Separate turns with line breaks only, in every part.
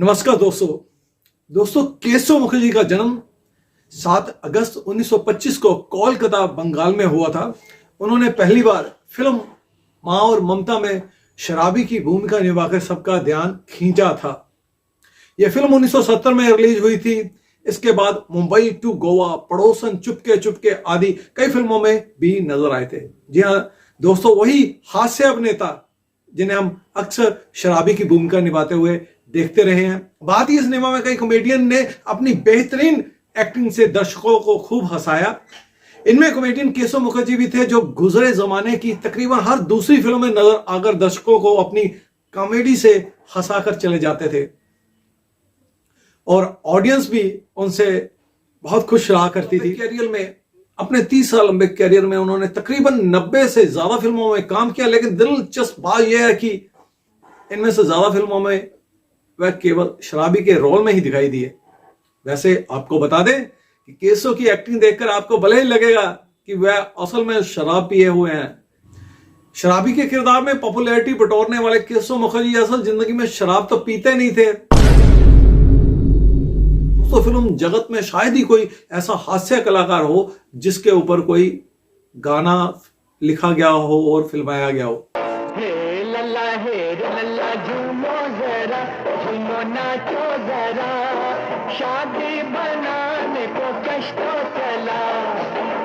नमस्कार दोस्तों केशव मुखर्जी का जन्म 7 अगस्त 1925 को कोलकाता बंगाल में हुआ था। उन्होंने पहली बार फिल्म मां और ममता में शराबी की भूमिका निभाकर सबका ध्यान खींचा था। यह फिल्म 1970 में रिलीज हुई थी। इसके बाद मुंबई टू गोवा, पड़ोसन, चुपके चुपके आदि कई फिल्मों में भी नजर आए थे। जी हाँ दोस्तों, वही हास्य अभिनेता जिन्हें हम अक्सर शराबी की भूमिका निभाते हुए देखते रहे हैं। भारतीय सिनेमा में कई कॉमेडियन ने अपनी बेहतरीन एक्टिंग से दर्शकों को खूब हंसाया। इनमें कॉमेडियन केशव मुखर्जी भी थे, जो गुजरे जमाने की तकरीबन हर दूसरी फिल्म में नजर आकर दर्शकों को अपनी कॉमेडी से हंसाकर चले जाते थे और ऑडियंस भी उनसे बहुत खुश रहा करती थी। कैरियर में अपने 30 साल लंबे कैरियर में उन्होंने तकरीबन 90 से ज्यादा फिल्मों में काम किया, लेकिन दिलचस्प बात यह है कि इनमें से ज्यादा फिल्मों में वह केवल शराबी के रोल में ही दिखाई दिए। वैसे आपको बता दें कि केशव की एक्टिंग देखकर आपको भले ही लगेगा कि वह असल में शराब पिए हुए हैं। शराबी के किरदार में पॉपुलैरिटी बटोरने वाले केशव मुखर्जी असल जिंदगी में शराब तो पीते नहीं थे। तो फिल्म जगत में शायद ही कोई ऐसा हास्य कलाकार हो जिसके ऊपर कोई गाना लिखा गया हो और फिल्माया गया हो।
हे लल्ला झूमो जरा, झूमो नाचो जरा, शादी बनाने को कष्टों चला।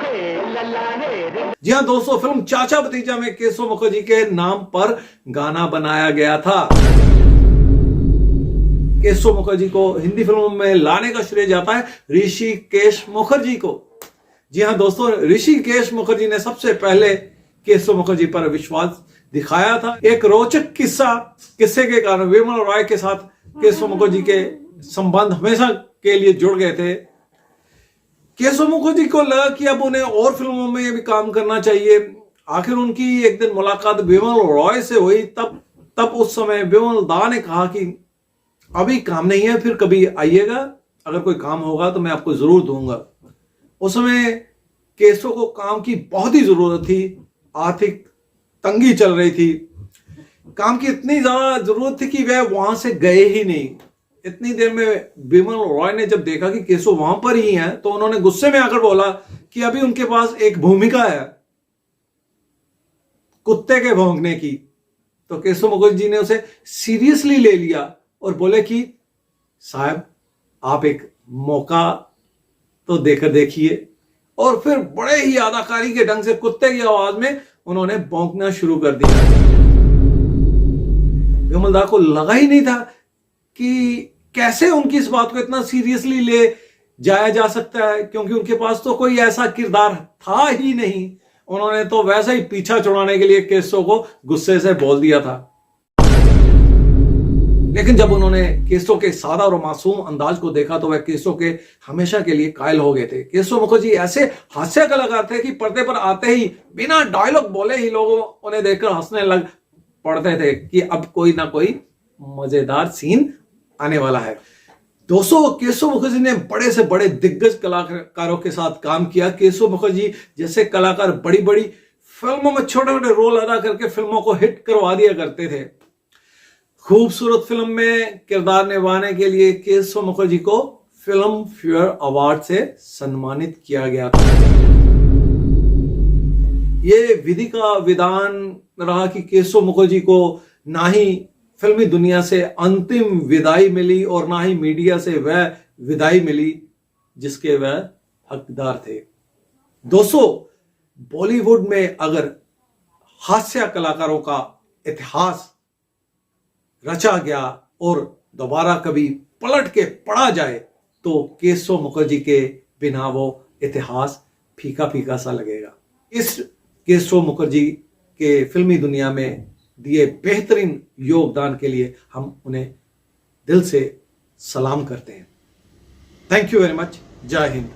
हे लल्ला हे।
जी हाँ दोस्तों, फिल्म चाचा भतीजा में केशव मुखर्जी के नाम पर गाना बनाया गया था। केशव मुखर्जी को हिंदी फिल्मों में लाने का श्रेय जाता है ऋषिकेश मुखर्जी को। जी हाँ दोस्तों, ऋषिकेश मुखर्जी ने सबसे पहले केशव मुखर्जी पर विश्वास दिखाया था। एक रोचक किस्से के कारण विमल रॉय के साथ केशव मुखर्जी के संबंध हमेशा के लिए जुड़ गए थे। केशव मुखर्जी को लगा कि अब उन्हें और फिल्मों में भी काम करना चाहिए। आखिर उनकी एक दिन मुलाकात विमल रॉय से हुई। तब उस समय विमल दा ने कहा कि अभी काम नहीं है, फिर कभी आइएगा, अगर कोई काम होगा तो मैं आपको जरूर दूंगा। उस समय केशव को काम की बहुत ही जरूरत थी। आर्थिक तंगी चल रही थी। काम की इतनी ज्यादा जरूरत थी कि वह वहां से गए ही नहीं। इतनी देर में विमल रॉय ने जब देखा कि केशव वहां पर ही है तो उन्होंने गुस्से में आकर बोला कि अभी उनके पास एक भूमिका है कुत्ते के भौंकने की। तो केशव मुखर्जी ने उसे सीरियसली ले लिया और बोले कि साहब आप एक मौका तो देकर देखिए। और फिर बड़े ही अदाकारी के ढंग से कुत्ते की आवाज में उन्होंने भौंकना शुरू कर दिया। विमल दा को लगा ही नहीं था कि कैसे उनकी इस बात को इतना सीरियसली ले जाया जा सकता है, क्योंकि उनके पास तो कोई ऐसा किरदार था ही नहीं। उन्होंने तो वैसे ही पीछा छुड़ाने के लिए केशव को गुस्से से बोल दिया था। लेकिन जब उन्होंने केशव के सादा और मासूम अंदाज को देखा तो वह केशव के हमेशा के लिए कायल हो गए थे। केशव मुखर्जी ऐसे हास्य कलाकार थे कि पर्दे पर आते ही बिना डायलॉग बोले ही लोग उन्हें देखकर हंसने लग पड़ते थे कि अब कोई ना कोई मजेदार सीन आने वाला है। दोस्तों, केशव मुखर्जी ने बड़े से बड़े दिग्गज कलाकारों के साथ काम किया। केशव मुखर्जी जैसे कलाकार बड़ी बड़ी फिल्मों में छोटे छोटे रोल अदा करके फिल्मों को हिट करवा दिया करते थे। खूबसूरत फिल्म में किरदार निभाने के लिए केशव मुखर्जी को फिल्म फेयर अवार्ड से सम्मानित किया गया था। यह विधि का विधान रहा कि केशव मुखर्जी को ना ही फिल्मी दुनिया से अंतिम विदाई मिली और ना ही मीडिया से वह विदाई मिली जिसके वह हकदार थे। दोस्तों, बॉलीवुड में अगर हास्य कलाकारों का इतिहास रचा गया और दोबारा कभी पलट के पढ़ा जाए तो केशव मुखर्जी के बिना वो इतिहास फीका फीका सा लगेगा। इस केशव मुखर्जी के फिल्मी दुनिया में दिए बेहतरीन योगदान के लिए हम उन्हें दिल से सलाम करते हैं। Thank you very much. जय हिंद।